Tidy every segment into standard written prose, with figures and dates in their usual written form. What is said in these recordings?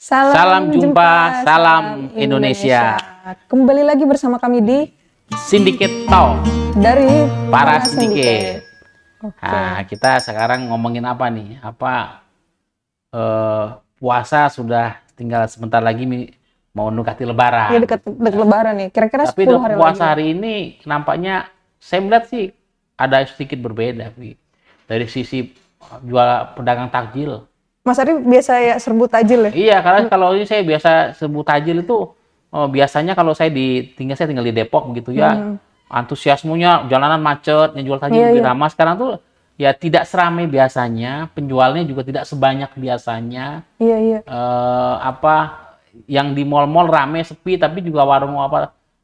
Salam jumpa, salam Indonesia. Kembali lagi bersama kami di Syndicate Talk dari Para Syndicate. Oke. Nah, kita sekarang ngomongin apa nih? Puasa sudah tinggal sebentar lagi mau mendekati Lebaran. Ya dekat Lebaran nih. Kira-kira Tapi 10 hari puasa lagi. hari ini nampaknya saya melihat sih ada sedikit berbeda, Vi. Dari sisi jual pedagang takjil. Mas Ari biasa ya serbu tajil ya? Iya, karena kalau ini saya biasa sebut tajil itu biasanya kalau saya tinggal di Depok begitu ya, antusiasmenya jalanan macet, yang jual tajil lebih ramah. Sekarang tuh ya tidak seramai biasanya, penjualnya juga tidak sebanyak biasanya. Iya. Yang di mal-mal rame sepi, tapi juga warung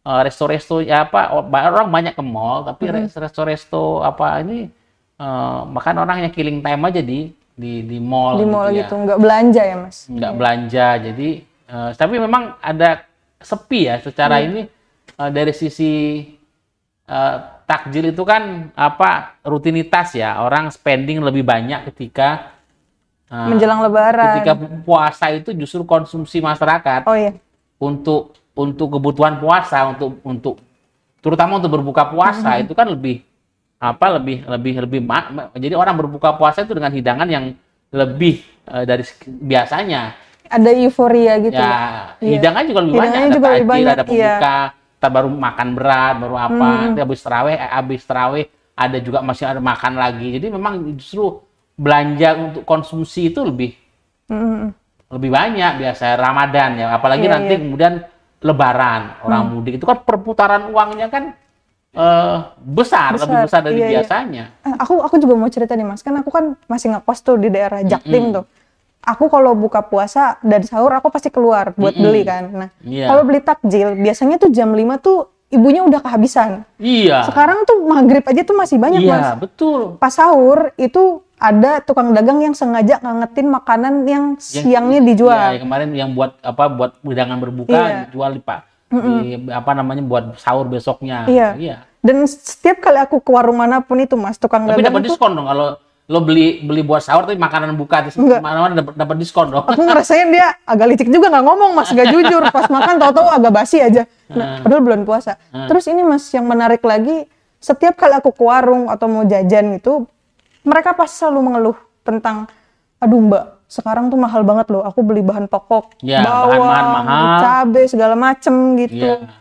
resto-resto ya orang banyak ke mall, tapi resto-resto bahkan orang yang killing time aja di mall. Di mall gitu, gitu, nggak belanja ya Mas? Nggak belanja, jadi tapi memang ada sepi ya secara ini dari sisi takjil itu kan rutinitas ya, orang spending lebih banyak ketika menjelang Lebaran. Ketika puasa itu justru konsumsi masyarakat. Oh iya. Untuk kebutuhan puasa, untuk terutama untuk berbuka puasa itu kan lebih jadi orang berbuka puasa itu dengan hidangan yang lebih dari biasanya. Ada euforia gitu. Ya, hidangan juga lebih banyak. Ada takjil, ada pembuka, kita baru makan berat, baru nanti habis tarawih ada juga masih ada makan lagi. Jadi memang justru belanja untuk konsumsi itu lebih banyak biasa Ramadan ya, apalagi nanti kemudian Lebaran, orang mudik itu kan perputaran uangnya kan besar, lebih besar dari biasanya. Aku juga mau cerita nih Mas, kan aku kan masih ngekos tuh di daerah Jaktim tuh. Aku kalau buka puasa dari sahur aku pasti keluar buat beli kan. Nah, kalau beli takjil biasanya tuh jam 5 tuh ibunya udah kehabisan. Iya. Sekarang tuh maghrib aja tuh masih banyak Mas. Iya, betul. Pas sahur itu ada tukang dagang yang sengaja ngangetin makanan yang siangnya dijual. Iya, kemarin yang buat hidangan berbuka dijual buat sahur besoknya. Iya. Dan setiap kali aku ke warung manapun itu Mas, tukang tapi dagang dapat diskon dong kalau lo beli buat sahur tapi makanan buka di mana-mana dapat diskon dong. Aku ngerasain dia agak licik juga, nggak ngomong Mas, nggak jujur. Pas makan tahu-tahu agak basi aja. Nah, padahal bulan puasa. Terus ini Mas, yang menarik lagi, setiap kali aku ke warung atau mau jajan gitu, mereka pasti selalu mengeluh tentang, aduh Mbak, sekarang tuh mahal banget loh. Aku beli bahan pokok, bawang, cabai segala macem gitu. Ya.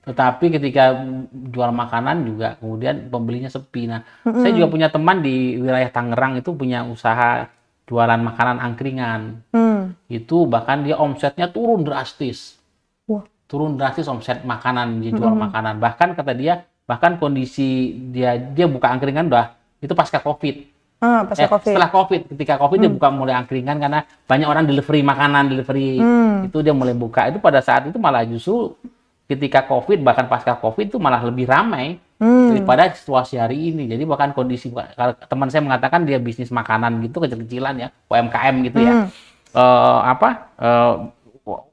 Tetapi ketika jual makanan juga kemudian pembelinya sepi. Nah, saya juga punya teman di wilayah Tangerang itu punya usaha jualan makanan angkringan. Itu bahkan dia omsetnya turun drastis. Turun drastis omset makanan, dia jual makanan. Bahkan kata dia, kondisi dia buka angkringan itu pasca Covid. Setelah Covid, ketika Covid dia buka mulai angkringan karena banyak orang delivery makanan, itu dia mulai buka. Itu pada saat itu malah justru ketika Covid, bahkan pasca Covid itu malah lebih ramai daripada situasi hari ini. Jadi bahkan kondisi, teman saya mengatakan dia bisnis makanan gitu, kecil-kecilan ya, UMKM gitu ya.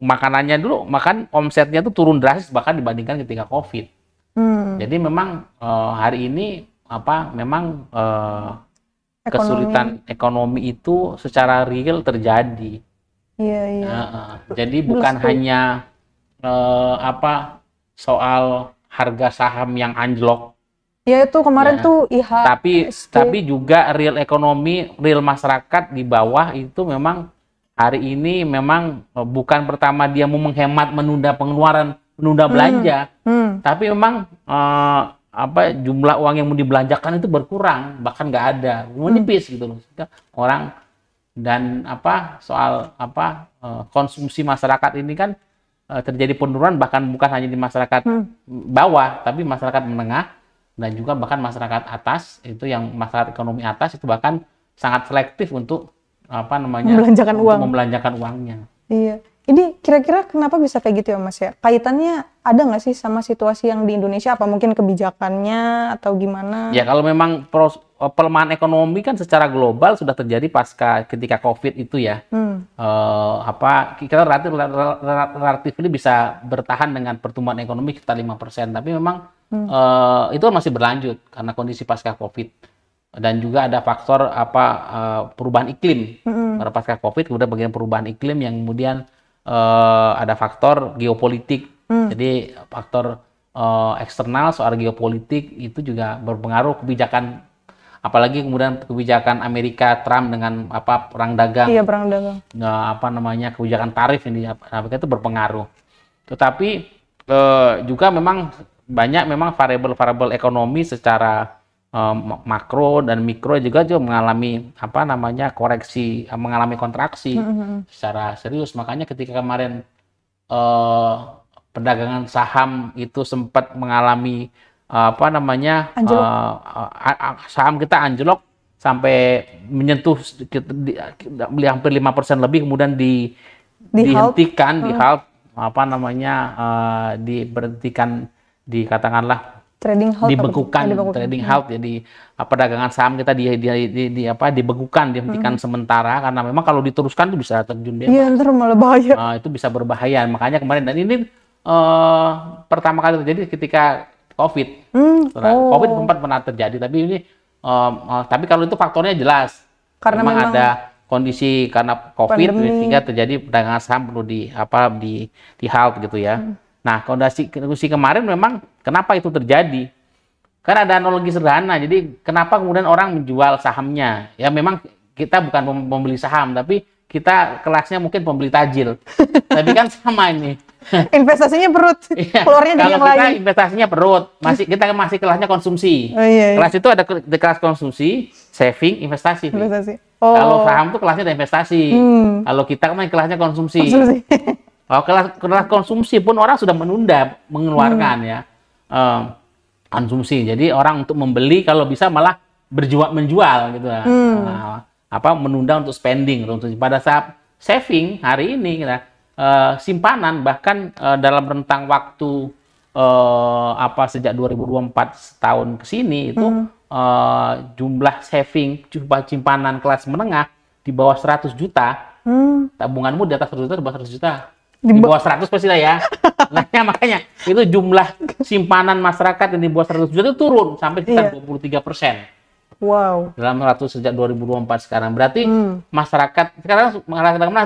Makanannya dulu, omsetnya tuh turun drastis bahkan dibandingkan ketika Covid. Jadi memang hari ini kesulitan ekonomi itu secara real terjadi. Iya. Jadi bukan hanya soal harga saham yang anjlok. Ya itu kemarin tuh Tapi juga real ekonomi, real masyarakat di bawah itu memang hari ini memang bukan pertama dia mau menghemat, menunda pengeluaran, menunda belanja. Tapi memang jumlah uang yang mau dibelanjakan itu berkurang, bahkan nggak ada, menipis gitu loh. Orang dan konsumsi masyarakat ini kan terjadi penurunan, bahkan bukan hanya di masyarakat bawah, tapi masyarakat menengah dan juga bahkan masyarakat atas, itu yang masyarakat ekonomi atas itu bahkan sangat selektif untuk membelanjakan uangnya. Iya. Ini kira-kira kenapa bisa kayak gitu ya Mas ya? Kaitannya ada nggak sih sama situasi yang di Indonesia? Apa mungkin kebijakannya atau gimana? Ya kalau memang pelemahan ekonomi kan secara global sudah terjadi ketika Covid itu ya. Kita relatif bisa bertahan dengan pertumbuhan ekonomi sekitar 5%. Tapi memang itu masih berlanjut karena kondisi pasca Covid. Dan juga ada faktor perubahan iklim. Karena pasca Covid kemudian bagian perubahan iklim yang kemudian ada faktor geopolitik. Jadi faktor eksternal soal geopolitik itu juga berpengaruh kebijakan, apalagi kemudian kebijakan Amerika Trump dengan perang dagang. Iya, perang dagang. Nah, kebijakan tarif ini Amerika itu berpengaruh. Tetapi juga memang banyak variabel-variabel ekonomi secara makro dan mikro juga mengalami koreksi, mengalami kontraksi secara serius. Makanya ketika kemarin perdagangan saham itu sempat mengalami saham kita anjlok sampai menyentuh hampir 5% lebih, kemudian dihentikan, diberhentikan, dikatakanlah dibekukan, trading halt. Jadi perdagangan saham kita dibekukan, dihentikan sementara, karena memang kalau diteruskan itu bisa terjun bebas. Iya, ntar malah bahaya. Itu bisa berbahaya. Makanya kemarin, dan ini pertama kali terjadi ketika COVID. COVID sempat pernah terjadi, tapi ini tapi kalau itu faktornya jelas. Karena memang ada kondisi karena COVID sehingga terjadi perdagangan saham perlu di halt gitu ya. Nah, kondisi kemarin memang kenapa itu terjadi? Kan ada analogi sederhana. Jadi kenapa kemudian orang menjual sahamnya? Ya memang kita bukan pembeli saham, tapi kita kelasnya mungkin pembeli tajil. Tapi kan sama ini. Investasinya perut, keluarnya dari yang lain. Kalau kita investasinya perut, kita masih kelasnya konsumsi. Kelas itu ada kelas konsumsi, saving, investasi. Kalau saham itu kelasnya ada investasi. Kalau kita kan kelasnya konsumsi. Kalau kelas konsumsi pun orang sudah menunda mengeluarkan konsumsi. Jadi orang untuk membeli kalau bisa malah menjual gitu. Menunda untuk spending. Pada saat saving hari ini simpanan bahkan dalam rentang waktu sejak 2024 setahun ke sini itu jumlah saving, jumlah simpanan kelas menengah di bawah 100 juta. Tabunganmu di atas 100 juta, di bawah 100 juta. Di bawah 100 pasti lah ya. Makanya itu jumlah simpanan masyarakat yang di bawah 100 juta itu turun sampai sekitar 23%. Wow. Dalam 100 sejak 2024 sekarang. Berarti masyarakat sekarang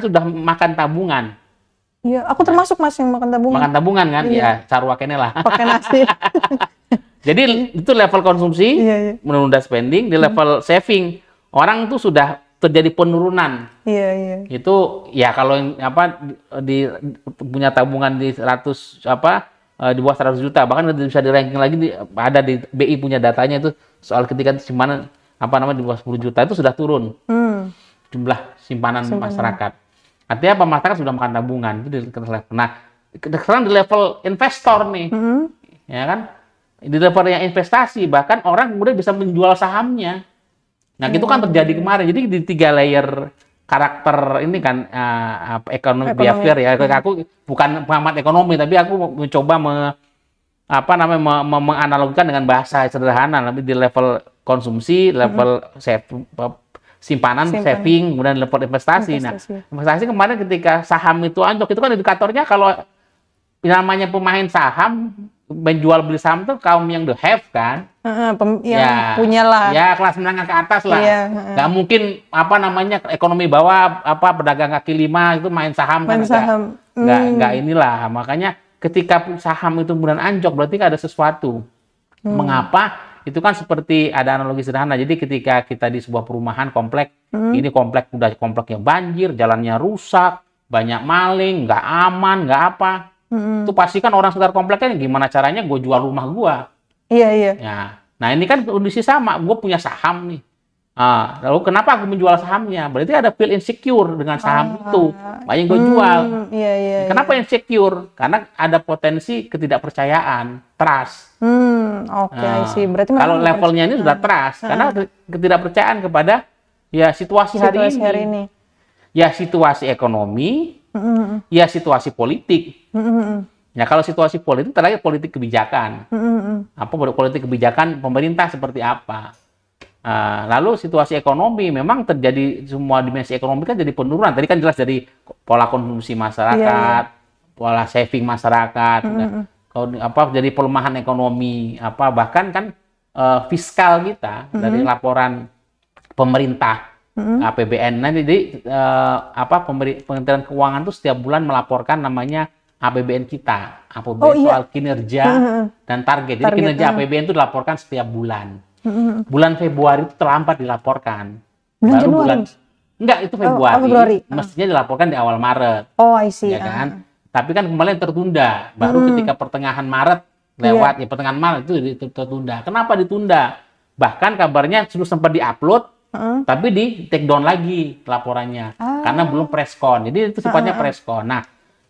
sudah makan tabungan. Iya, aku termasuk Mas yang makan tabungan. Makan tabungan kan? Iya, carwa kene lah. Pakai nasi. Jadi itu level konsumsi, menunda spending. Di level saving, orang itu sudah terjadi penurunan. Iya. Itu ya kalau punya tabungan di 100 di bawah 100 juta, bahkan bisa di ranking lagi ada di BI punya datanya itu soal ketika simpanan di bawah 10 juta itu sudah turun. Jumlah simpanan masyarakat. Artinya masyarakat sudah makan tabungan itu di level. Nah, sekarang di level investor nih. Ya kan? Di level yang investasi bahkan orang kemudian bisa menjual sahamnya. Nah, itu kan terjadi kemarin. Jadi di 3 layer karakter ini kan ekonomi behavior ya. Aku bukan pengamat ekonomi, tapi aku mencoba menganalogikan dengan bahasa sederhana. Tapi di level konsumsi, level simpanan, saving, kemudian level investasi. Nah, investasi kemarin ketika saham itu anjlok, itu kan indikatornya kalau namanya pemain saham menjual beli saham tuh kaum yang the have kan, punya lah. Ya kelas menengah ke atas lah. Nggak mungkin ekonomi bawah pedagang kaki lima itu main saham kan? Nggak inilah. Makanya ketika saham itu kemudian anjlok berarti ada sesuatu. Mengapa? Itu kan seperti ada analogi sederhana. Jadi ketika kita di sebuah perumahan komplek, ini kompleknya banjir, jalannya rusak, banyak maling, nggak aman, nggak apa. Itu pasti kan orang sekitar kompleknya gimana caranya gue jual rumah gue. Iya. Ya. Nah ini kan kondisi sama, gue punya saham nih. Lalu kenapa aku menjual sahamnya? Berarti ada feel insecure dengan saham itu. Makanya gue jual. Kenapa insecure? Karena ada potensi ketidakpercayaan, trust. Oke. Berarti kalau levelnya ini sudah trust, karena ketidakpercayaan kepada situasi hari ini. Ya situasi ekonomi, ya situasi politik. Ya kalau situasi politik, terlebih politik kebijakan. Politik kebijakan pemerintah seperti apa? Lalu situasi ekonomi memang terjadi, semua dimensi ekonomi kan jadi penurunan. Tadi kan jelas dari pola konsumsi masyarakat, pola saving masyarakat, jadi pelemahan ekonomi, bahkan kan fiskal kita dari laporan pemerintah APBN. Nah, jadi Kementerian Keuangan tuh setiap bulan melaporkan namanya APBN kita, APBN soal kinerja dan target. Jadi kinerja APBN itu dilaporkan setiap bulan. Bulan Februari itu terlambat dilaporkan. Bulan Januari? Enggak, itu Februari. Mestinya dilaporkan di awal Maret. Oh, I see. Ya kan? Tapi kan kemarin tertunda. Baru ketika pertengahan Maret lewat, ya pertengahan Maret itu tertunda. Kenapa ditunda? Bahkan kabarnya sudah sempat diupload, tapi di take down lagi laporannya. Karena belum preskon. Jadi itu sifatnya preskon. Nah,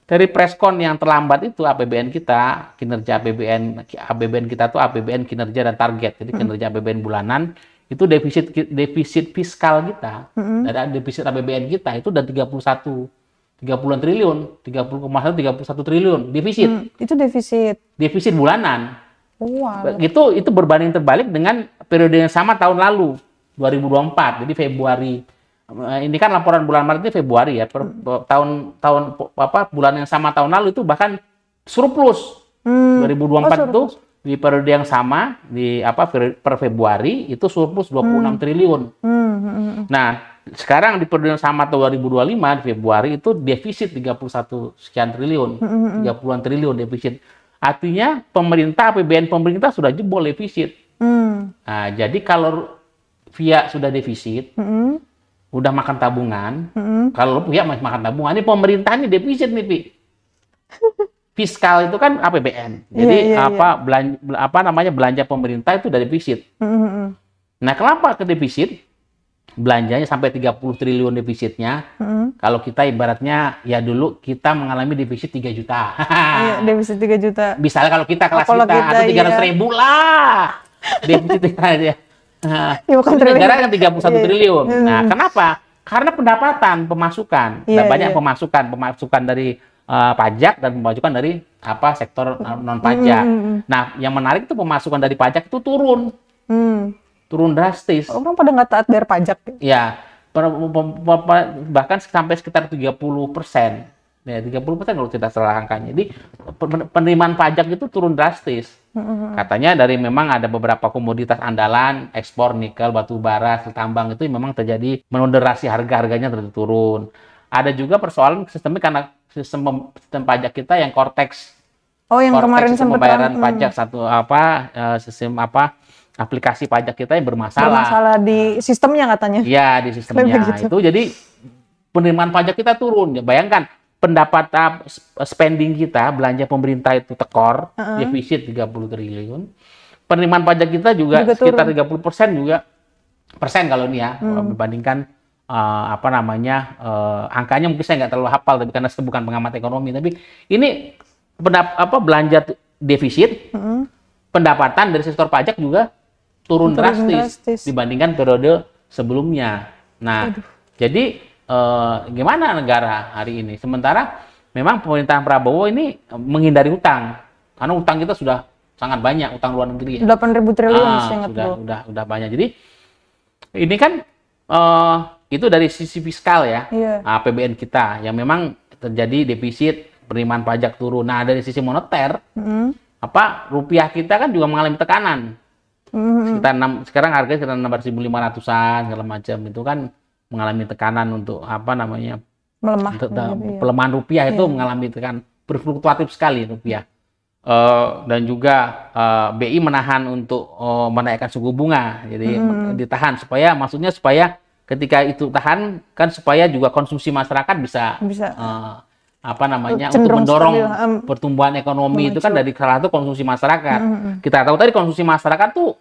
dari preskon yang terlambat itu APBN kita, kinerja APBN kita tuh APBN kinerja dan target. Jadi kinerja APBN bulanan itu defisit fiskal kita, dari defisit APBN kita itu udah 30 triliun, 30,1 triliun defisit. Itu defisit. Defisit bulanan. Wow. Itu berbanding terbalik dengan periode yang sama tahun lalu, 2024. Jadi Februari. Ini kan laporan bulan Maret ini Februari ya. Bulan yang sama tahun lalu itu bahkan surplus. 2024 itu di periode yang sama per Februari itu surplus 26 triliun. Nah, sekarang di periode yang sama tahun 2025 di Februari itu defisit 31 sekian triliun. 30-an triliun defisit. Artinya APBN pemerintah sudah jebol defisit. Nah, jadi kalau via sudah defisit, udah makan tabungan, kalau pihak masih makan tabungan, ini pemerintah ini defisit nih, Pi. Fiskal itu kan APBN. Jadi belanja pemerintah itu dari defisit. Nah, kenapa ke defisit? Belanjanya sampai 30 triliun defisitnya. Kalau kita ibaratnya ya dulu kita mengalami defisit 3 juta. Iya, defisit 3 juta. Misalnya kalau kita kelas kita atau 300.000 lah. Defisit kita. Ya, bukan negara kan 31 triliun. Nah, kenapa? Karena pendapatan, pemasukan. Banyak pemasukan dari pajak dan pemasukan dari sektor non pajak. Nah, yang menarik itu pemasukan dari pajak itu turun drastis. Orang pada nggak taat bayar pajak. Ya, bahkan sampai sekitar 30%. Ya, 30% kalau tidak salah angkanya. Jadi penerimaan pajak itu turun drastis. Katanya memang ada beberapa komoditas andalan, ekspor nikel, batu bara, hasil tambang itu memang terjadi moderasi harganya turun. Ada juga persoalan sistemik karena sistem pajak kita yang Cortex. Oh, yang kemarin sistem pembayaran pajak aplikasi pajak kita yang bermasalah. Bermasalah di sistemnya katanya. Iya, di sistemnya. Itu jadi penerimaan pajak kita turun. Ya, bayangkan pendapatan spending kita, belanja pemerintah itu tekor, defisit 30 triliun. Penerimaan pajak kita juga sekitar 30% juga kalau ini ya, dibandingkan angkanya mungkin saya nggak terlalu hafal, tapi karena saya bukan pengamat ekonomi, tapi ini belanja defisit, pendapatan dari sektor pajak juga turun drastis dibandingkan periode sebelumnya. Nah, jadi gimana negara hari ini? Sementara memang pemerintahan Prabowo ini menghindari utang, karena utang kita sudah sangat banyak, utang luar negeri. 8.000 triliun sudah banyak. Jadi ini kan itu dari sisi fiskal ya, APBN kita yang memang terjadi defisit, penerimaan pajak turun. Nah, dari sisi moneter, rupiah kita kan juga mengalami tekanan. Sekarang harganya sekitar 6.500-an segala macam, itu kan mengalami tekanan untuk pelemahan rupiah itu mengalami tekanan, berfluktuatif sekali rupiah. Dan juga BI menahan untuk menaikkan suku bunga, jadi ditahan supaya ketika itu tahan kan supaya juga konsumsi masyarakat bisa untuk mendorong pertumbuhan ekonomi itu kan dari salah satu konsumsi masyarakat. Kita tahu tadi konsumsi masyarakat tuh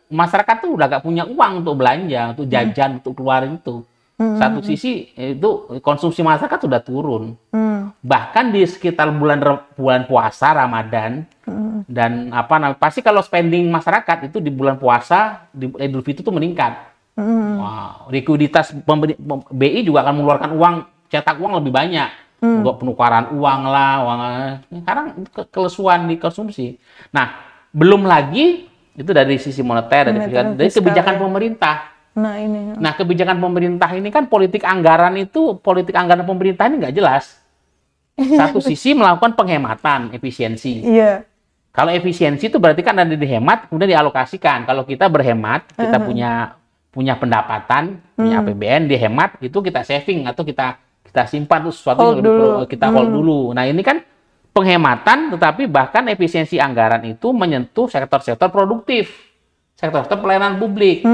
udah gak punya uang untuk belanja, untuk jajan, untuk keluarin itu. Satu sisi itu konsumsi masyarakat sudah turun. Bahkan di sekitar bulan puasa Ramadan dan pasti kalau spending masyarakat itu di bulan puasa di Idul Fitri itu meningkat. Wow, likuiditas BI juga akan mengeluarkan uang, cetak uang lebih banyak untuk penukaran uang lah, sekarang kelesuan di konsumsi. Nah, belum lagi itu dari sisi moneter, dari kebijakan pemerintah. Nah, kebijakan pemerintah ini kan politik anggaran pemerintah ini nggak jelas. Satu sisi melakukan penghematan, efisiensi. Iya. Kalau efisiensi itu berarti kan ada dihemat, kemudian dialokasikan. Kalau kita berhemat, kita punya punya pendapatan, punya APBN, dihemat, itu kita saving atau kita simpan tuh sesuatu yang kita hold dulu. Nah ini kan penghematan, tetapi bahkan efisiensi anggaran itu menyentuh sektor-sektor produktif, sektor-sektor pelayanan publik.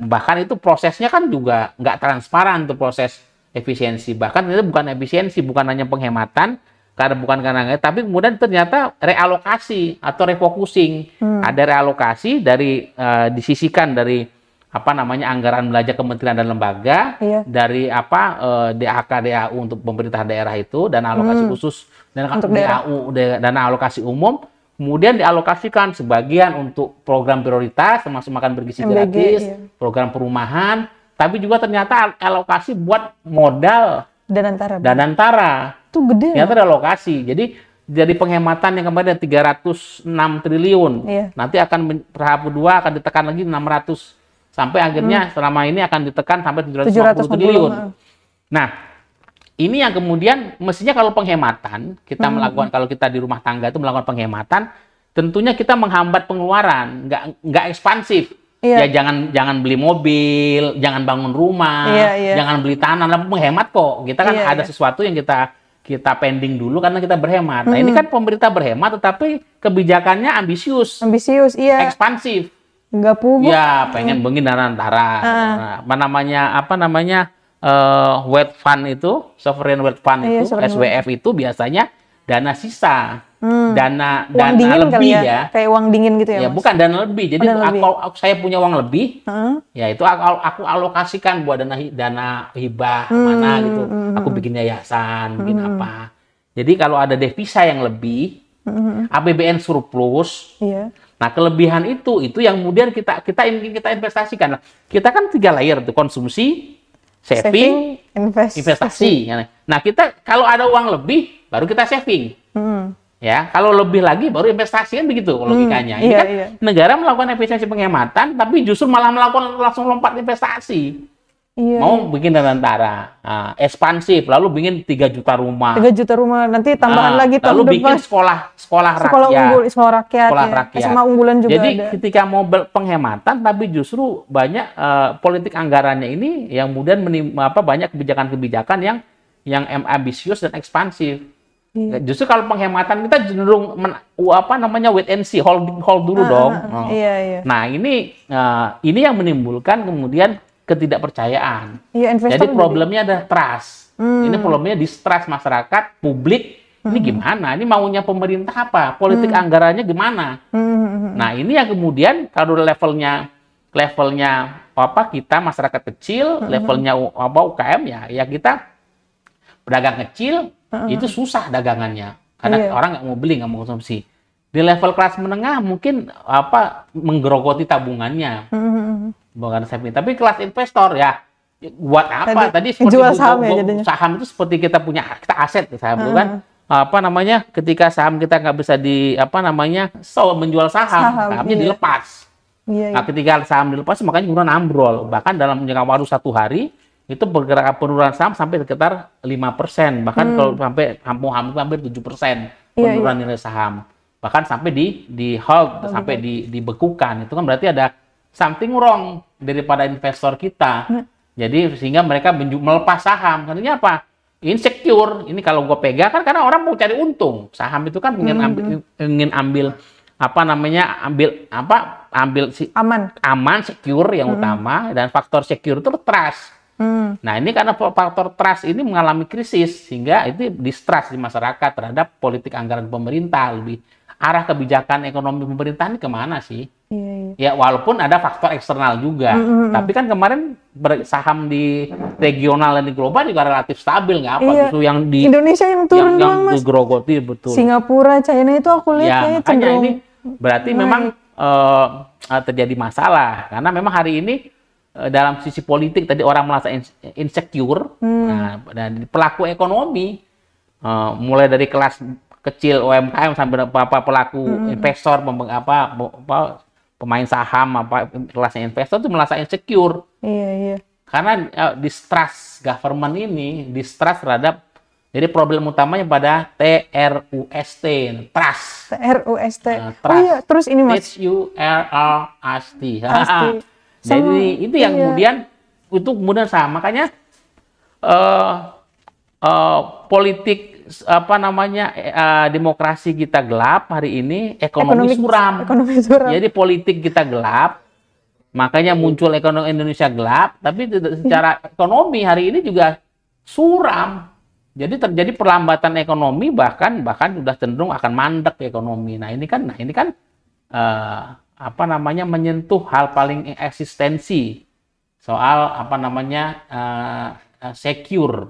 Bahkan itu prosesnya kan juga nggak transparan tuh proses efisiensi. Bahkan itu bukan efisiensi, bukan hanya penghematan, tapi kemudian ternyata realokasi atau refocusing. Ada realokasi dari disisikan dari anggaran belanja kementerian dan lembaga, dari DAK DAU untuk pemerintah daerah itu, dan alokasi khusus dan DAU, dana alokasi umum, kemudian dialokasikan sebagian untuk program prioritas termasuk makan bergizi gratis, program perumahan, tapi juga ternyata alokasi buat modal Danantara. Itu gede. Ternyata ada alokasi. Jadi dari penghematan yang kemarin 306 triliun, nanti akan tahap kedua akan ditekan lagi 600 sampai akhirnya selama ini akan ditekan sampai 750 triliun. Nah, ini yang kemudian mestinya kalau penghematan kita melakukan, kalau kita di rumah tangga itu melakukan penghematan, tentunya kita menghambat pengeluaran, nggak ekspansif. Ya jangan beli mobil, jangan bangun rumah, jangan beli tanah, menghemat kok. Kita kan ada sesuatu yang kita pending dulu karena kita berhemat. Nah, ini kan pemerintah berhemat tetapi kebijakannya ambisius, ekspansif. Nggak pugu. Ya, pengen bengin Danantara. Wet fund itu, sovereign wealth fund itu, SWF itu biasanya dana sisa, dana lebih ya. Kayak uang dingin gitu ya, Mas? Bukan dana lebih. Jadi saya punya uang lebih, ya itu aku alokasikan buat dana hibah mana gitu. Aku bikin yayasan, bikin apa. Jadi kalau ada devisa yang lebih, APBN surplus. Nah, kelebihan itu yang kemudian kita investasikan. Kita kan 3 layer tuh, konsumsi, saving, investasi. Nah, kita kalau ada uang lebih baru kita saving. Ya, kalau lebih lagi baru investasi, kan begitu logikanya. Ini kan negara melakukan efisiensi penghematan tapi justru malah melakukan langsung lompat investasi. Mau bikin Danantara, ekspansif, lalu bikin 3 juta rumah. 3 juta rumah, nanti tambahan lagi tahun lalu bikin sekolah rakyat. Sekolah rakyat. SMA unggulan juga. Jadi ada. ketika mau penghematan, tapi justru banyak politik anggarannya ini yang kemudian banyak kebijakan-kebijakan yang ambisius dan ekspansif. Justru kalau penghematan kita cenderung wait and see, hold dulu dong. Nah, ini yang menimbulkan kemudian ketidakpercayaan. Jadi problemnya ada trust. Ini problemnya distrust masyarakat, publik. Ini gimana? Ini maunya pemerintah apa? Politik anggarannya gimana? Nah, ini yang kemudian kalau levelnya kita masyarakat kecil, levelnya UKM ya kita pedagang kecil itu susah dagangannya karena orang nggak mau beli, nggak mau konsumsi. Di level kelas menengah mungkin menggerogoti tabungannya. Bukan saving, tapi kelas investor ya buat apa? Tadi seperti jual saham saham itu seperti kita aset saham itu kan. Ketika saham kita nggak bisa menjual sahamnya dilepas. Nah, ketika saham dilepas makanya kemudian ambrol. Bahkan dalam jangka waktu 1 hari itu pergerakan penurunan saham sampai sekitar 5%, bahkan kalau sampai hampir 7% penurunan nilai saham. Bahkan sampai di hold, sampai dibekukan. Itu kan berarti ada something wrong daripada investor kita. Jadi sehingga mereka melepas saham. Karena apa? Insecure. Ini kalau gue pegang kan karena orang mau cari untung. Saham itu kan ingin ambil aman, secure yang utama, dan faktor secure itu trust. Nah, ini karena faktor trust ini mengalami krisis sehingga itu distrust di masyarakat terhadap politik anggaran pemerintah. Lebih arah kebijakan ekonomi pemerintah ini kemana sih? Ya, walaupun ada faktor eksternal juga. Tapi kan kemarin saham di regional dan di global juga relatif stabil, nggak apa. Justru yang di Indonesia yang turun yang digerogoti, betul. Singapura, China itu aku lihat kayaknya cenderung. Ini berarti memang terjadi masalah. Karena memang hari ini dalam sisi politik tadi orang merasa insecure. Nah, dan pelaku ekonomi mulai dari kelas kecil UMKM sampai pelaku investor, pemain saham, kelasnya investor itu merasa insecure. Karena distrust government ini, distrust terhadap, jadi problem utamanya pada TRUST, trust. TRUST. Terus ini Mas. TRUST. Jadi itu yang kemudian makanya politik demokrasi kita gelap hari ini, ekonomi suram. Jadi politik kita gelap, makanya muncul ekonomi Indonesia gelap, tapi secara ekonomi hari ini juga suram. Jadi terjadi perlambatan ekonomi, bahkan sudah cenderung akan mandek ekonomi. Nah ini kan menyentuh hal paling eksistensi soal secure.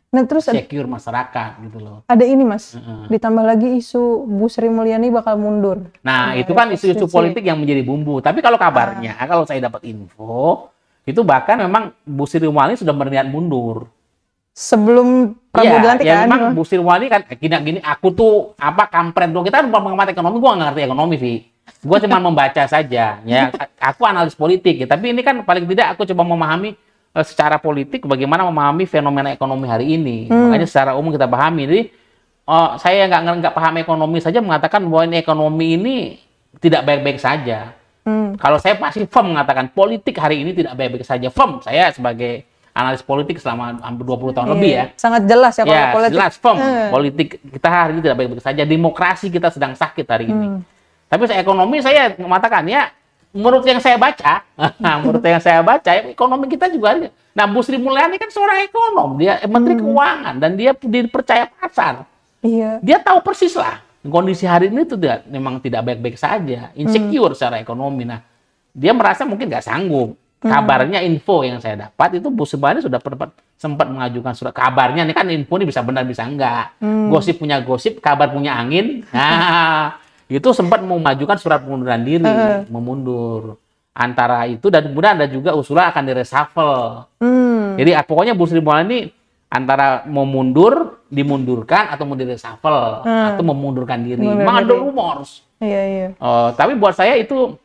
Nah terus secure masyarakat gitu loh. Ada ini Mas, ditambah lagi isu Bu Sri Mulyani bakal mundur. Nah itu kan isu-isu politik yang menjadi bumbu. Tapi kalau kabarnya, kalau saya dapat info, itu bahkan memang Bu Sri Mulyani sudah berniat mundur. Sebelum Prabowo dilantik kan? Memang Bu Sri Mulyani kan gini, aku tuh kampret dong. Kita kan pengamat ekonomi, gua nggak ngerti ekonomi, Vi. Gua cuma membaca saja. Ya, aku analis politik. Ya. Tapi ini kan paling tidak aku coba memahami secara politik bagaimana memahami fenomena ekonomi hari ini. Makanya secara umum kita pahami. Jadi saya nggak paham ekonomi saja mengatakan bahwa ini ekonomi ini tidak baik-baik saja. Kalau saya pasti firm mengatakan politik hari ini tidak baik-baik saja. Firm, saya sebagai analis politik selama hampir 20 tahun lebih ya. Sangat jelas ya kalau politik. Jelas, firm. Politik kita hari ini tidak baik-baik saja. Demokrasi kita sedang sakit hari ini. Tapi ekonomi saya mengatakan ya, menurut yang saya baca, ekonomi kita juga. Nah, Bu Sri Mulyani kan seorang ekonom, dia Menteri Keuangan dan dia dipercaya pasar. Iya. Dia tahu persis lah kondisi hari ini itu memang tidak baik-baik saja, insecure secara ekonomi. Nah, dia merasa mungkin nggak sanggup. Kabarnya info yang saya dapat itu Bu Sri Mulyani sudah sempat mengajukan surat. Kabarnya ini kan info ini bisa benar bisa enggak. Gosip punya gosip, kabar punya angin. Nah, itu sempat mengajukan surat pengunduran diri, memundur. Antara itu dan kemudian ada juga usulan akan direshuffle. Jadi pokoknya Bu Sri Mulyani antara mau mundur, dimundurkan atau mau direshuffle atau memundurkan diri. Memang ada rumors. Iya. Tapi buat saya itu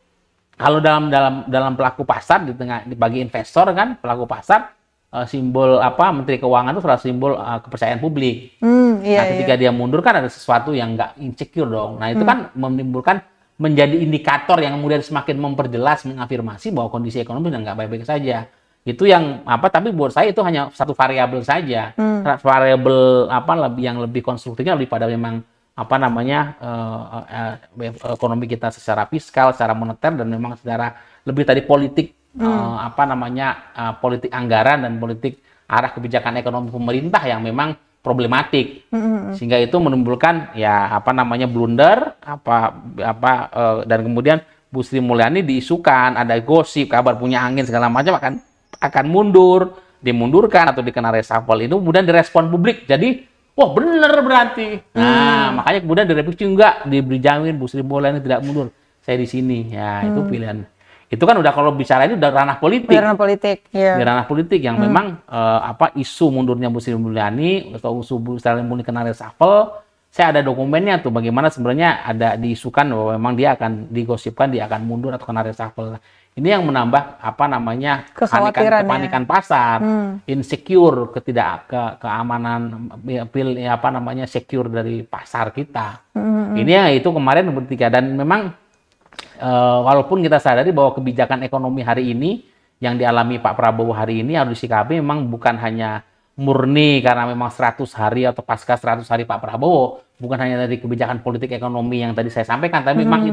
kalau dalam pelaku pasar bagi investor kan pelaku pasar simbol Menteri Keuangan itu salah simbol kepercayaan publik. Ketika dia mundur kan ada sesuatu yang nggak insecure dong. Nah itu kan menimbulkan menjadi indikator yang kemudian semakin memperjelas mengafirmasi bahwa kondisi ekonomi dan nggak baik-baik saja. Itu yang tapi buat saya itu hanya satu variabel saja. Variabel yang lebih konstruktifnya lebih pada memang ekonomi kita secara fiskal, secara moneter dan memang secara lebih tadi politik politik anggaran dan politik arah kebijakan ekonomi pemerintah yang memang problematik. Sehingga itu menimbulkan blunder dan kemudian Bu Sri Mulyani diisukan, ada gosip, kabar punya angin segala macam akan mundur, dimundurkan atau dikena reshuffle. Itu kemudian direspon publik. Jadi wah bener berarti. Nah makanya kemudian direvisi enggak diberi jamin Bu Sri Mulyani tidak mundur. Saya di sini. Ya itu pilihan. Itu kan udah kalau bicara ini udah ranah politik. Ranah politik. Yeah. Ranah politik yang memang isu mundurnya Bu Sri Mulyani atau isu Bu Sri Mulyani kena reshuffle. Saya ada dokumennya tuh bagaimana sebenarnya ada diisukan bahwa memang dia akan digosipkan dia akan mundur atau kena reshuffle. Ini yang menambah kepanikan pasar, insecure, keamanan secure dari pasar kita. Ini itu kemarin bertiga dan memang walaupun kita sadari bahwa kebijakan ekonomi hari ini yang dialami Pak Prabowo hari ini harus disikapi memang bukan hanya murni karena memang 100 hari atau pasca 100 hari Pak Prabowo, bukan hanya dari kebijakan politik ekonomi yang tadi saya sampaikan, tapi memang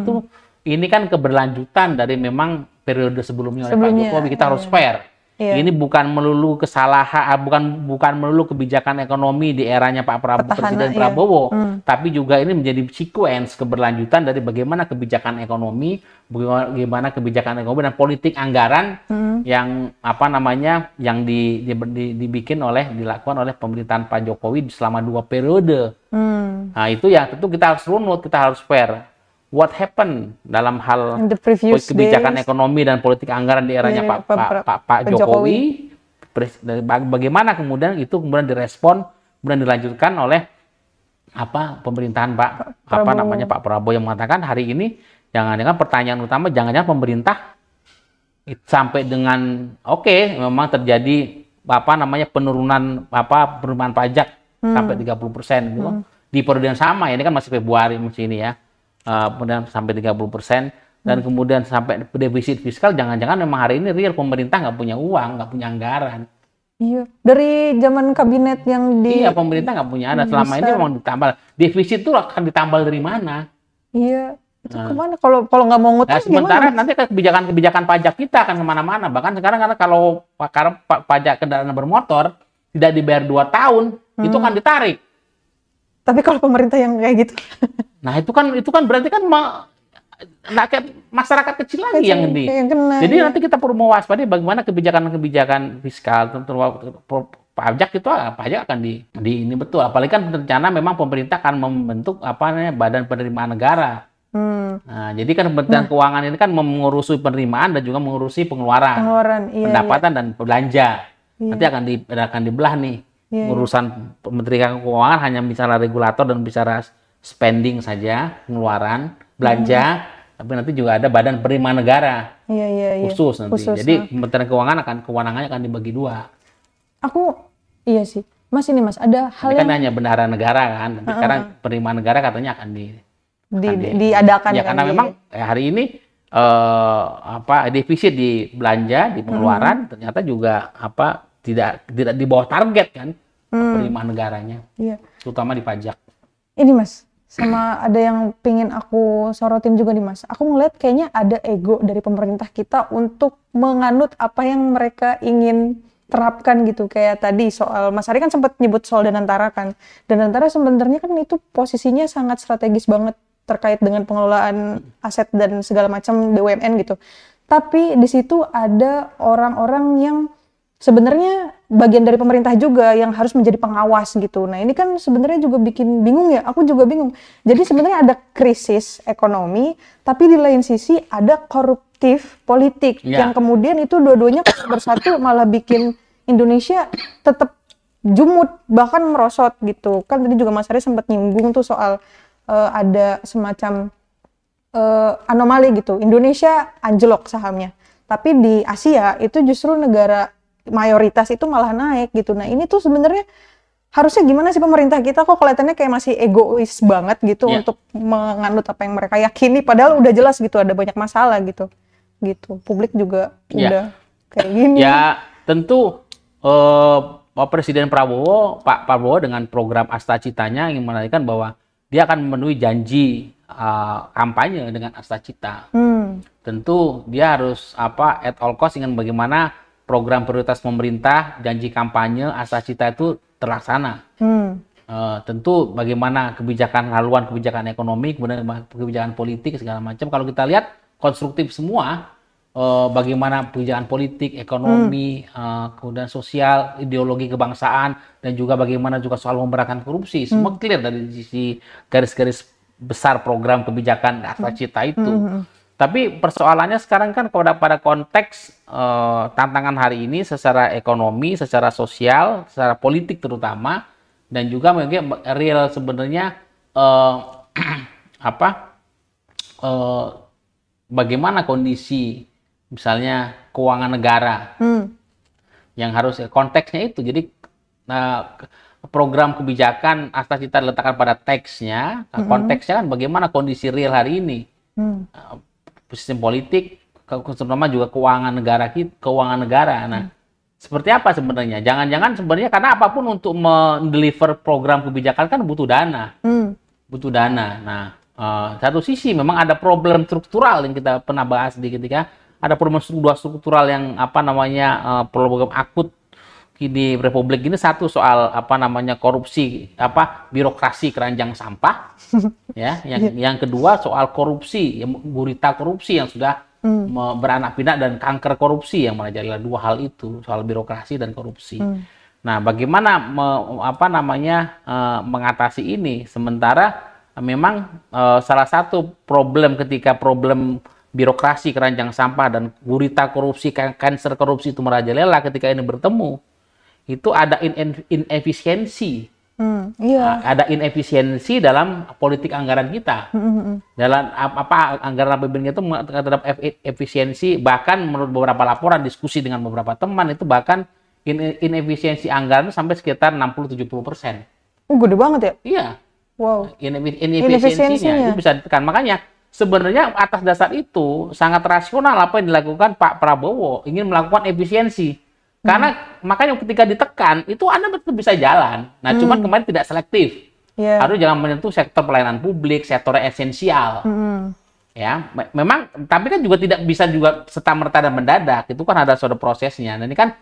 ini kan keberlanjutan dari memang periode sebelumnya oleh Pak Jokowi. Kita harus fair. Ini bukan melulu kesalahan, bukan melulu kebijakan ekonomi di eranya Pak Prabowo, Presiden Prabowo, tapi juga ini menjadi sequence keberlanjutan dari bagaimana kebijakan ekonomi, bagaimana kebijakan ekonomi dan politik anggaran yang yang dilakukan oleh pemerintahan Pak Jokowi selama 2 periode. Nah itu ya tentu kita harus runut, kita harus fair. What happened dalam hal kebijakan ekonomi dan politik anggaran di eranya Pak Jokowi, bagaimana kemudian itu direspon, kemudian dilanjutkan oleh pemerintahan Pak Prabowo yang mengatakan hari ini jangan-jangan pertanyaan utama jangan-jangan pemerintah sampai dengan memang terjadi penurunan pajak sampai 30% gitu. Di periode yang sama ini kan masih Februari ini ya. Kemudian sampai 30%. dan kemudian sampai defisit fiskal, jangan-jangan memang hari ini real pemerintah nggak punya uang, nggak punya anggaran. Iya, dari zaman kabinet yang Iya, pemerintah nggak punya ada. Selama ini memang ditambal. Defisit itu akan ditambal dari mana? Iya, itu kemana? Kalau nggak mau ngutang sementara gimana? nanti kebijakan pajak kita akan kemana-mana. Bahkan sekarang karena kalau pajak kendaraan bermotor tidak dibayar 2 tahun, itu kan ditarik. Tapi kalau pemerintah yang kayak gitu, nah itu kan berarti kan kayak masyarakat kecil lagi yang kena. Jadi nanti kita perlu mewaspadai bagaimana kebijakan fiskal, pajak itu pajak akan di ini betul. Apalagi kan rencana memang pemerintah akan membentuk badan penerimaan negara. Nah, jadi kan Kementerian Keuangan ini kan mengurusi penerimaan dan juga mengurusi pengeluaran, pendapatan dan belanja. Nanti akan dibelah nih. Urusan Kementerian Keuangan hanya bicara regulator dan bicara spending saja, pengeluaran, belanja, tapi nanti juga ada badan penerimaan negara khusus nanti. Jadi Kementerian Keuangan kewenangannya akan dibagi 2. Iya sih, Mas, ini Mas ada hal yang kan hanya bendahara negara kan, tapi sekarang penerimaan negara katanya akan diadakan. Ya karena memang hari ini defisit di belanja, di pengeluaran ternyata juga tidak di bawah target kan penerimaan negaranya, terutama di pajak. Ini Mas, sama ada yang pingin aku sorotin juga nih Mas. Aku ngeliat kayaknya ada ego dari pemerintah kita untuk menganut apa yang mereka ingin terapkan gitu. Kayak tadi soal Mas Ari kan sempat nyebut soal Danantara kan. Danantara sebenarnya kan itu posisinya sangat strategis banget terkait dengan pengelolaan aset dan segala macam BUMN gitu. Tapi di situ ada orang-orang yang sebenarnya bagian dari pemerintah juga yang harus menjadi pengawas gitu. Nah ini kan sebenarnya juga bikin bingung ya, aku juga bingung. Jadi sebenarnya ada krisis ekonomi, tapi di lain sisi ada koruptif politik yang kemudian itu dua-duanya bersatu malah bikin Indonesia tetap jumut, bahkan merosot gitu. Kan tadi juga Mas Ari sempat nyinggung tuh soal ada semacam anomali gitu. Indonesia anjlok sahamnya, tapi di Asia itu justru negara mayoritas itu malah naik gitu. Nah ini tuh sebenarnya harusnya gimana sih pemerintah kita kok kelihatannya kayak masih egois banget gitu untuk menganut apa yang mereka yakini, padahal udah jelas gitu ada banyak masalah gitu. Publik juga udah kayak gini. Ya tentu Presiden Pak Prabowo dengan program Astacitanya ingin menandakan bahwa dia akan memenuhi janji kampanye dengan Astacita. Tentu dia harus at all cost ingin bagaimana program prioritas pemerintah, janji kampanye, Astacita itu terlaksana. Tentu bagaimana haluan kebijakan ekonomi, kemudian kebijakan politik, segala macam. Kalau kita lihat konstruktif semua, bagaimana kebijakan politik, ekonomi, kemudian sosial, ideologi kebangsaan, dan juga bagaimana juga soal pemberantasan korupsi. Semua clear dari sisi garis-garis besar program kebijakan Astacita itu. Tapi persoalannya sekarang kan pada konteks tantangan hari ini secara ekonomi, secara sosial, secara politik terutama, dan juga mungkin real sebenarnya bagaimana kondisi misalnya keuangan negara yang harus konteksnya itu. Jadi program kebijakan Astacita diletakkan pada teksnya, konteksnya kan bagaimana kondisi real hari ini. Sistem politik, terutama juga keuangan negara. Nah, seperti apa sebenarnya? Jangan-jangan sebenarnya karena apapun untuk mendeliver program kebijakan kan butuh dana. Butuh dana. Nah, satu sisi memang ada problem struktural yang kita pernah bahas ketika ada problem struktural yang problem akut di Republik ini. Satu soal korupsi, birokrasi keranjang sampah. Yang kedua soal korupsi, gurita korupsi yang sudah beranak pinak, dan kanker korupsi yang merajalela. 2 hal itu, soal birokrasi dan korupsi. Nah, bagaimana mengatasi ini? Sementara memang salah satu problem ketika problem birokrasi keranjang sampah dan gurita korupsi, kanker korupsi itu merajalela, ketika ini bertemu, itu ada inefisiensi. Ada inefisiensi dalam politik anggaran kita. Dalam anggaran APBN itu terhadap efisiensi, bahkan menurut beberapa laporan, diskusi dengan beberapa teman, itu bahkan inefisiensi anggaran sampai sekitar 60-70%. Gede banget ya? Iya. Wow. Inefisiensinya itu bisa ditekan. Makanya sebenarnya atas dasar itu sangat rasional apa yang dilakukan Pak Prabowo, ingin melakukan efisiensi. Karena makanya ketika ditekan itu Anda betul bisa jalan. Nah, cuman kemarin tidak selektif. Harus jangan menyentuh sektor pelayanan publik, sektor esensial. Ya, memang tapi kan juga tidak bisa juga serta-merta dan mendadak. Itu kan ada suatu prosesnya. Nah, ini kan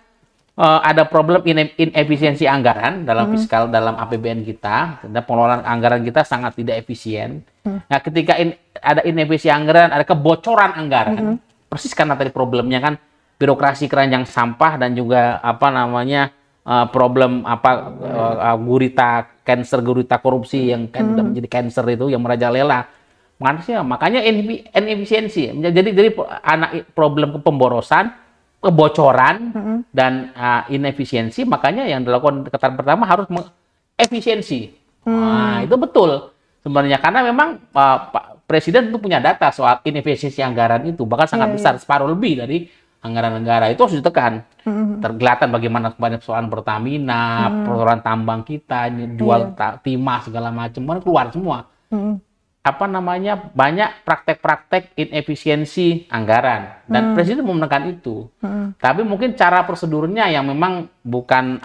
ada problem inefisiensi anggaran dalam fiskal dalam APBN kita, dan pengelolaan anggaran kita sangat tidak efisien. Nah, ketika ada inefisiensi anggaran, ada kebocoran anggaran, persis karena tadi problemnya kan birokrasi keranjang sampah dan juga apa namanya problem gurita korupsi yang kan menjadi cancer itu yang merajalela. Makanya inefisiensi. Jadi problem pemborosan, kebocoran dan inefisiensi, makanya yang dilakukan ketan pertama harus efisiensi. Nah, itu betul sebenarnya karena memang Pak Presiden itu punya data soal inefisiensi anggaran itu bahkan sangat besar, separuh lebih dari anggaran negara itu harus ditekan. Terkelihatan bagaimana kemarin persoalan Pertamina, persoalan tambang kita, ini jual timah segala macam, keluar semua. Apa namanya, banyak praktek-praktek inefisiensi anggaran dan Presiden mau menekan itu. Tapi mungkin cara prosedurnya yang memang bukan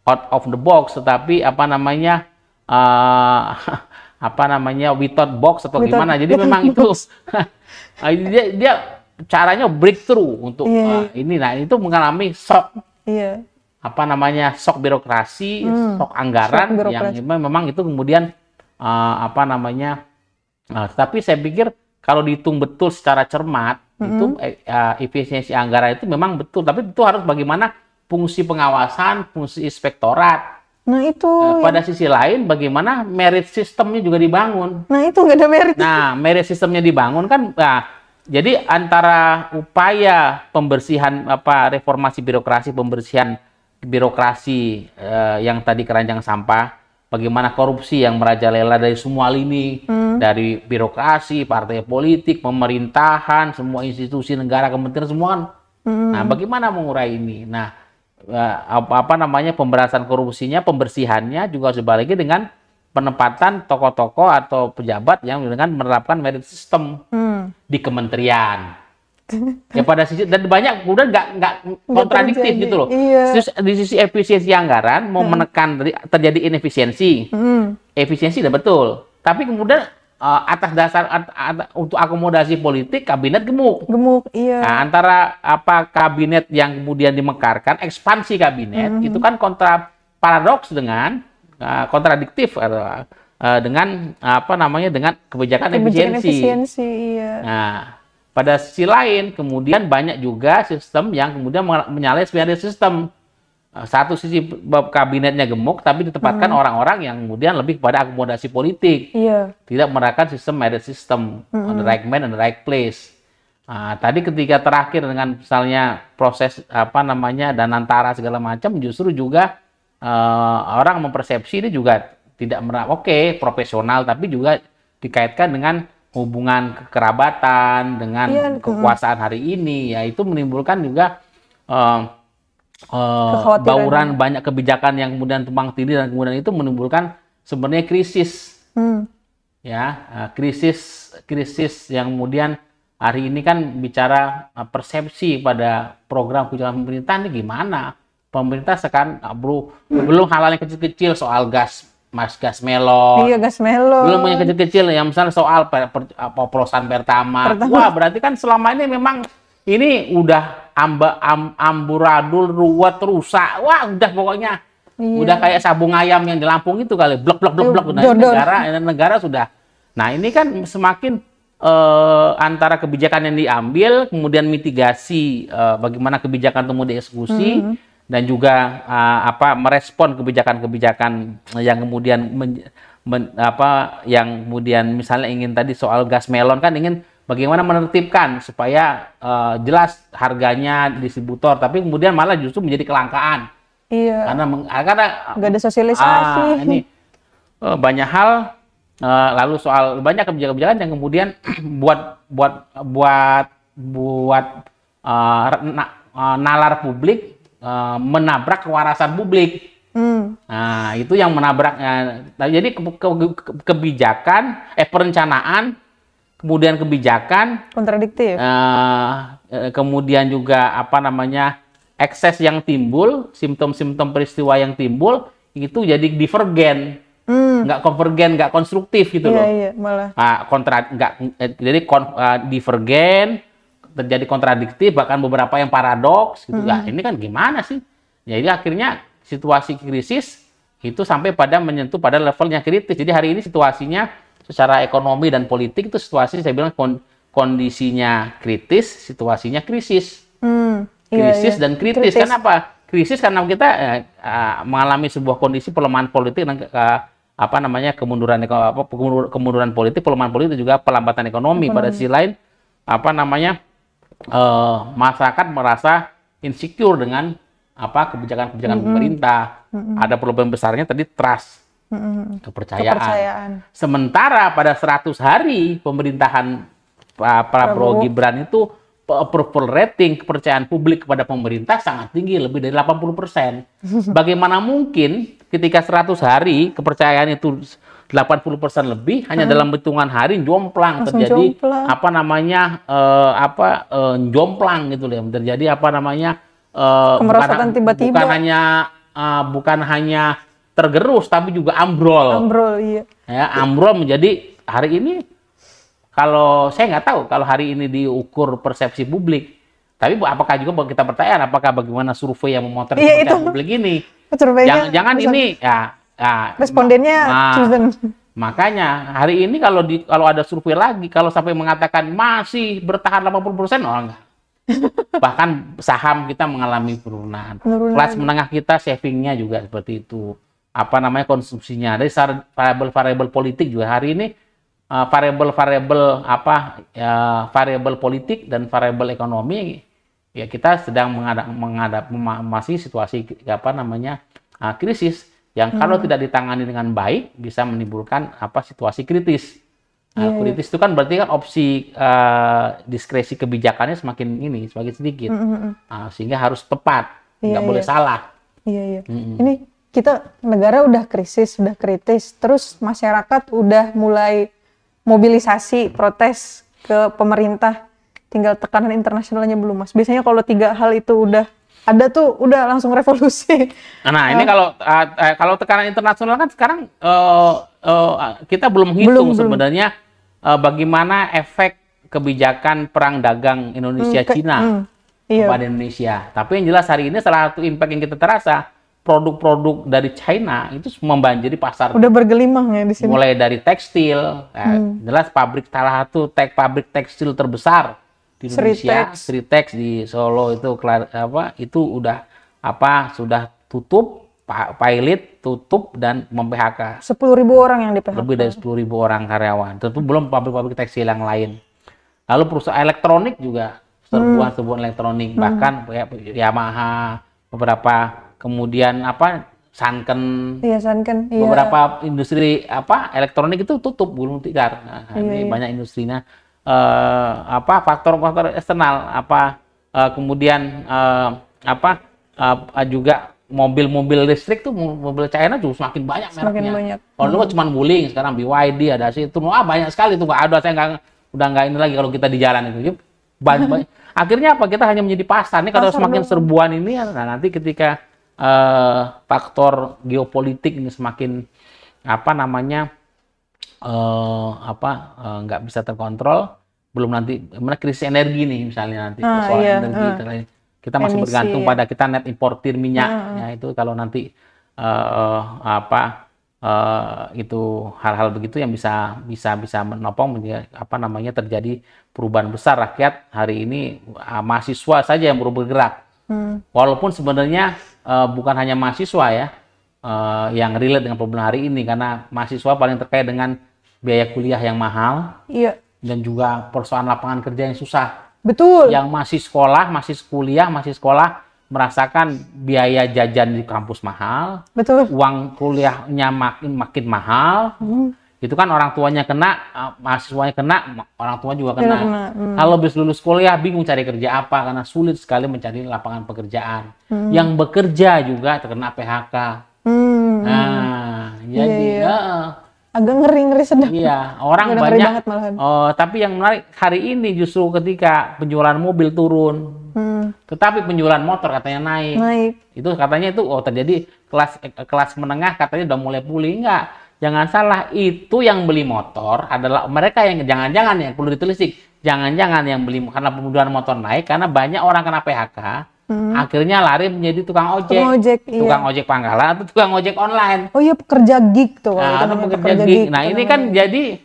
out of the box, tetapi without box atau gimana. Jadi memang itu dia caranya breakthrough untuk ini. Nah, itu mengalami shock. Shock birokrasi, shock anggaran yang memang itu kemudian tapi saya pikir kalau dihitung betul secara cermat itu efisiensi anggaran itu memang betul, tapi itu harus bagaimana fungsi pengawasan, fungsi inspektorat. Nah itu. Pada sisi lain bagaimana merit sistemnya juga dibangun. Nah itu nggak ada merit. Nah, merit sistemnya dibangun kan. Jadi antara upaya pembersihan reformasi birokrasi, pembersihan birokrasi yang tadi keranjang sampah, bagaimana korupsi yang merajalela dari semua lini, dari birokrasi, partai politik, pemerintahan, semua institusi negara, kementerian semua kan. Nah, bagaimana mengurai ini? Nah, pemberantasan korupsinya, pembersihannya juga sebaliknya dengan penempatan tokoh-tokoh atau pejabat yang dengan menerapkan merit system di kementerian. Ya pada sisi dan banyak kemudian nggak kontradiktif gitu loh. Di sisi efisiensi anggaran mau menekan terjadi inefisiensi, efisiensi udah betul. Tapi kemudian atas dasar untuk akomodasi politik kabinet gemuk. Nah, antara kabinet yang kemudian dimekarkan, ekspansi kabinet itu kan paradoks dengan kontradiktif dengan dengan kebijakan efisiensi. Nah, pada sisi lain, kemudian banyak juga sistem yang kemudian menyalahi merit system. Satu sisi kabinetnya gemuk, tapi ditempatkan orang-orang yang kemudian lebih kepada akomodasi politik. Tidak menerapkan sistem merit system, on the right man and the right place. Tadi ketika terakhir dengan misalnya proses danantara segala macam, justru juga orang mempersepsi ini juga tidak profesional, tapi juga dikaitkan dengan hubungan kekerabatan dengan kekuasaan hari ini, ya itu menimbulkan juga bauran banyak kebijakan yang kemudian tumpang tindih dan kemudian itu menimbulkan sebenarnya krisis, krisis yang kemudian hari ini kan bicara persepsi pada program kebijakan pemerintah ini gimana? Pemerintah sekarang belum hal-hal yang kecil-kecil soal gas melon. Gas melon. Belum yang kecil-kecil, yang misalnya soal oplosan pertama. Wah, berarti kan selama ini memang ini udah amburadul, ruwet, rusak. Wah, udah pokoknya. Udah kayak sabung ayam yang di Lampung itu kali. Blok. Negara sudah. Nah, ini kan semakin antara kebijakan yang diambil, kemudian mitigasi bagaimana kebijakan itu mau dieksekusi, dan juga merespon kebijakan-kebijakan yang kemudian yang kemudian misalnya ingin tadi soal gas melon kan ingin bagaimana menertibkan supaya jelas harganya distributor, tapi kemudian malah justru menjadi kelangkaan. Karena nggak ada sosialisasi. Ini banyak hal, lalu soal banyak kebijakan-kebijakan yang kemudian buat nalar publik, menabrak kewarasan publik. Nah, itu yang menabrak. Nah, jadi kebijakan, perencanaan, kemudian kebijakan, kontradiktif. kemudian juga ekses yang timbul, simptom-simptom peristiwa yang timbul, itu jadi divergen, nggak konvergen, nggak konstruktif gitu loh. Iya, malah. Divergen, terjadi kontradiktif, bahkan beberapa yang paradoks gitu. Ini kan gimana sih? Jadi akhirnya situasi krisis itu sampai pada menyentuh pada levelnya kritis. Jadi hari ini situasinya secara ekonomi dan politik itu situasi saya bilang kondisinya kritis, situasinya krisis. Krisis dan kritis. Kenapa? Krisis karena kita mengalami sebuah kondisi pelemahan politik dan kemunduran politik, pelemahan politik juga pelambatan ekonomi. Pada sisi lain masyarakat merasa insecure dengan kebijakan-kebijakan pemerintah. Ada problem besarnya tadi trust, kepercayaan. Sementara pada 100 hari pemerintahan Prabowo Gibran itu approval rating kepercayaan publik kepada pemerintah sangat tinggi, lebih dari 80%. Bagaimana mungkin ketika 100 hari kepercayaan itu 80% lebih, hanya dalam hitungan hari jomplang terjadi jomplang gitu loh, terjadi kemerosotan tiba-tiba, bukan hanya tergerus tapi juga ambrol. Iya. Ya, ambrol menjadi hari ini, kalau saya nggak tahu kalau hari ini diukur persepsi publik, tapi apakah juga kita pertanyaan apakah bagaimana survei yang memotret kepercayaan publik ini? Jangan ini respondennya makanya hari ini kalau ada survei lagi, kalau sampai mengatakan masih bertahan 80%, enggak. Bahkan saham kita mengalami penurunan. Kelas menengah kita savingnya juga seperti itu. Konsumsinya. Dari variabel politik juga hari ini variabel politik dan variabel ekonomi ya kita sedang masih situasi krisis yang kalau tidak ditangani dengan baik bisa menimbulkan situasi kritis. Kritis itu kan berarti kan opsi diskresi kebijakannya semakin sedikit, sehingga harus tepat, nggak boleh salah. Ini kita negara udah krisis, udah kritis, terus masyarakat udah mulai mobilisasi protes ke pemerintah, tinggal tekanan internasionalnya belum, Mas. Biasanya kalau 3 hal itu udah ada tuh udah langsung revolusi. Nah ini kalau tekanan internasional kan sekarang kita belum hitung sebenarnya bagaimana efek kebijakan perang dagang Indonesia-Cina kepada Indonesia. Tapi yang jelas hari ini salah satu impact yang kita terasa, produk-produk dari China itu membanjiri pasar. Udah bergelimang ya di sini. Mulai dari tekstil, jelas salah satu pabrik tekstil terbesar di Indonesia, Sritex di Solo itu udah sudah tutup, pilot tutup dan mem-PHK 10.000 orang yang di PHK. Lebih dari 10.000 orang karyawan. Tentu belum pabrik-pabrik tekstil yang lain. Lalu perusahaan elektronik juga, serbuan elektronik, bahkan Yamaha, beberapa kemudian Sanken. Iya, Sanken. Beberapa industri elektronik itu tutup, gulung tikar. Nah, ini banyak industrinya. Faktor-faktor eksternal kemudian juga mobil-mobil listrik tuh, mobil China juga semakin banyak mereknya. Kalau dulu cuma Wuling, sekarang BYD ada sih, itu banyak sekali tuh, nggak ada, udah nggak ini lagi kalau kita di jalan itu banyak. Akhirnya kita hanya menjadi pasar nih kalau semakin serbuan ini. Nah nanti ketika faktor geopolitik ini semakin nggak bisa terkontrol, belum nanti krisis energi nih misalnya nanti persoalan energi kita masih bergantung pada kita net importir minyak ya, itu kalau nanti itu hal-hal begitu yang bisa menopang terjadi perubahan besar rakyat hari ini. Mahasiswa saja yang bergerak, walaupun sebenarnya bukan hanya mahasiswa ya yang relate dengan problem hari ini, karena mahasiswa paling terkait dengan biaya kuliah yang mahal, dan juga persoalan lapangan kerja yang susah. Betul. Yang masih sekolah, masih kuliah, masih sekolah merasakan biaya jajan di kampus mahal. Betul. Uang kuliahnya makin mahal. Itu kan orang tuanya kena, mahasiswanya kena, orang tua juga kena. Kalau habis lulus kuliah bingung cari kerja apa karena sulit sekali mencari lapangan pekerjaan. Yang bekerja juga terkena PHK. Nah, jadi agak ngeri sedap. Iya, orang Udah banyak. malahan. Tapi yang menarik hari ini justru ketika penjualan mobil turun, tetapi penjualan motor katanya naik. Itu katanya itu terjadi kelas menengah katanya udah mulai pulih. Enggak, jangan salah, itu yang beli motor adalah mereka yang jangan-jangan ya perlu ditelisik. Jangan-jangan yang beli karena penjualan motor naik karena banyak orang kena PHK. Akhirnya lari menjadi tukang ojek, tukang ojek pangkalan atau tukang ojek online. Oh iya, pekerja gig tuh. Nah, itu pekerja gig. Nah, ini kan jadi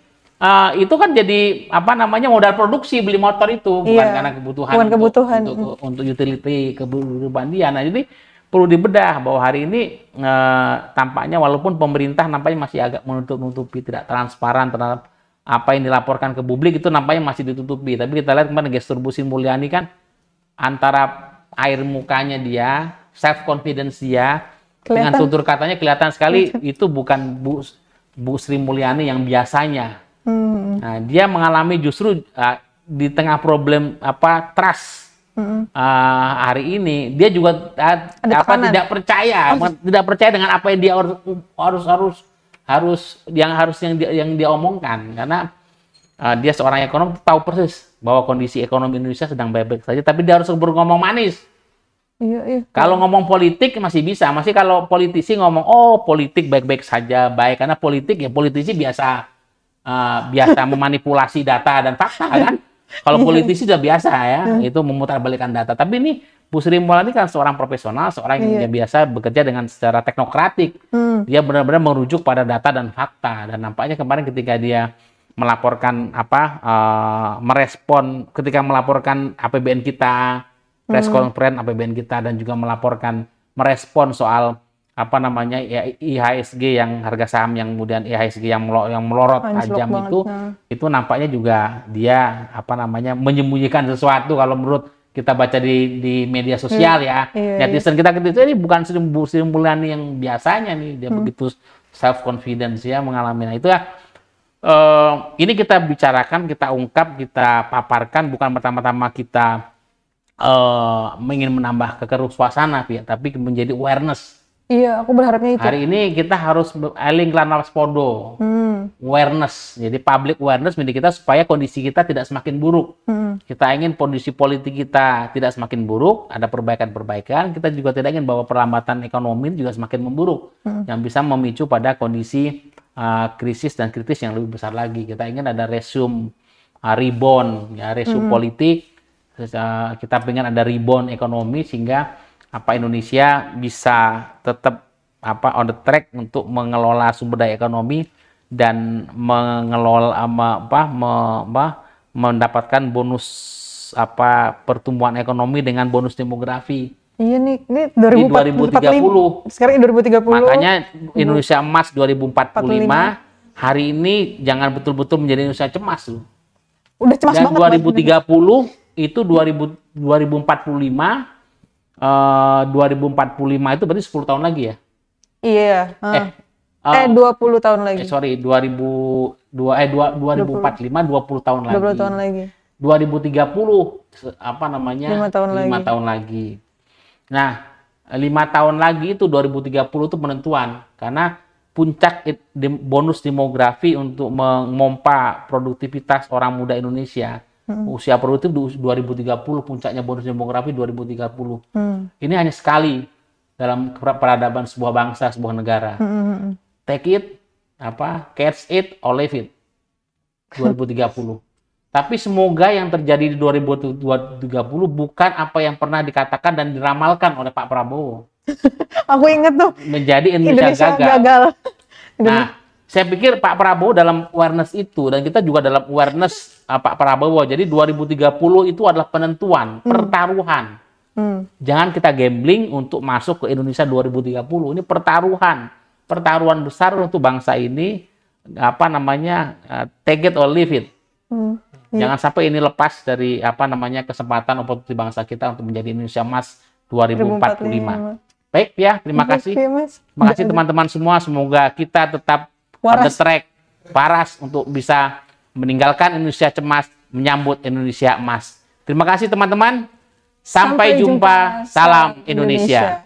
itu kan jadi apa namanya modal produksi beli motor itu bukan karena kebutuhan, untuk utility kebutuhan dia. Nah, jadi perlu dibedah bahwa hari ini tampaknya walaupun pemerintah nampaknya masih agak menutupi, tidak transparan terhadap apa yang dilaporkan ke publik, itu nampaknya masih ditutupi. Tapi kita lihat kemarin gestur Bu Sri Mulyani kan antara air mukanya dia, self confidence dia, dengan tutur katanya kelihatan sekali itu bukan Bu Sri Mulyani yang biasanya. Nah, dia mengalami justru di tengah problem trust hari ini, dia juga tidak percaya dengan apa yang dia yang dia omongkan, karena dia seorang ekonom tahu persis bahwa kondisi ekonomi Indonesia sedang baik-baik saja, tapi dia harus ngomong manis. Iya. Kalau ngomong politik masih bisa, kalau politisi ngomong politik baik-baik saja, baik karena politisi biasa memanipulasi data dan fakta kan. Kalau politisi sudah biasa ya, itu memutarbalikkan data. Tapi ini Bu Sri Mulyani kan seorang profesional, seorang yang biasa bekerja dengan secara teknokratik. Dia benar-benar merujuk pada data dan fakta, dan nampaknya kemarin ketika dia melaporkan ketika melaporkan APBN kita, press conference APBN kita, dan juga merespon soal IHSG yang harga saham yang kemudian IHSG yang melorot tajam itu nampaknya juga dia menyembunyikan sesuatu kalau menurut kita baca di media sosial ya. Netizen kita ini bukan Bu Sri Mulyani yang biasanya nih, dia begitu self confidence ya mengalami. Nah, itu ya. Ini kita bicarakan, kita ungkap, kita paparkan bukan pertama-tama kita ingin menambah kekeruh suasana, tapi menjadi awareness. Iya, aku berharapnya itu. Hari ini kita harus eling lan waspodo, awareness. Jadi public awareness menjadi kita supaya kondisi kita tidak semakin buruk. Kita ingin kondisi politik kita tidak semakin buruk, ada perbaikan-perbaikan. Kita juga tidak ingin bahwa perlambatan ekonomi juga semakin memburuk, yang bisa memicu pada kondisi krisis dan kritis yang lebih besar lagi. Kita ingin ada resume rebound, ya resume politik. Kita ingin ada rebound ekonomi sehingga Indonesia bisa tetap on the track untuk mengelola sumber daya ekonomi dan mengelola mendapatkan bonus pertumbuhan ekonomi dengan bonus demografi. Iya nih, ini 2030. Sekarang 2030. Makanya Indonesia Emas 2045 hari ini jangan betul-betul menjadi Indonesia cemas loh. Udah cemas dan banget. 2030 itu 2045 itu berarti 10 tahun lagi ya? Iya. 20 tahun lagi. 2045 20 tahun lagi. 20 tahun lagi. 2030 5 tahun lagi. Nah, 5 tahun lagi itu 2030 itu penentuan, karena puncak bonus demografi untuk memompa produktivitas orang muda Indonesia. Usia produktif 2030, puncaknya bonus demografi 2030. Ini hanya sekali dalam peradaban sebuah bangsa, sebuah negara. Take it, catch it, or leave it. 2030. Tapi semoga yang terjadi di 2030 bukan apa yang pernah dikatakan dan diramalkan oleh Pak Prabowo. Aku ingat tuh. Menjadi Indonesia gagal. Nah, saya pikir Pak Prabowo dalam awareness itu, dan kita juga dalam awareness Pak Prabowo. Jadi 2030 itu adalah penentuan, pertaruhan. Jangan kita gambling untuk masuk ke Indonesia 2030. Ini pertaruhan besar untuk bangsa ini. Take it or leave it. Jangan sampai ini lepas dari kesempatan oportunity bangsa kita untuk menjadi Indonesia Emas 2045. Baik ya, terima kasih. Terima kasih teman-teman semua. Semoga kita tetap on the track, waras untuk bisa meninggalkan Indonesia cemas, menyambut Indonesia Emas. Terima kasih teman-teman. Sampai jumpa. Salam Indonesia.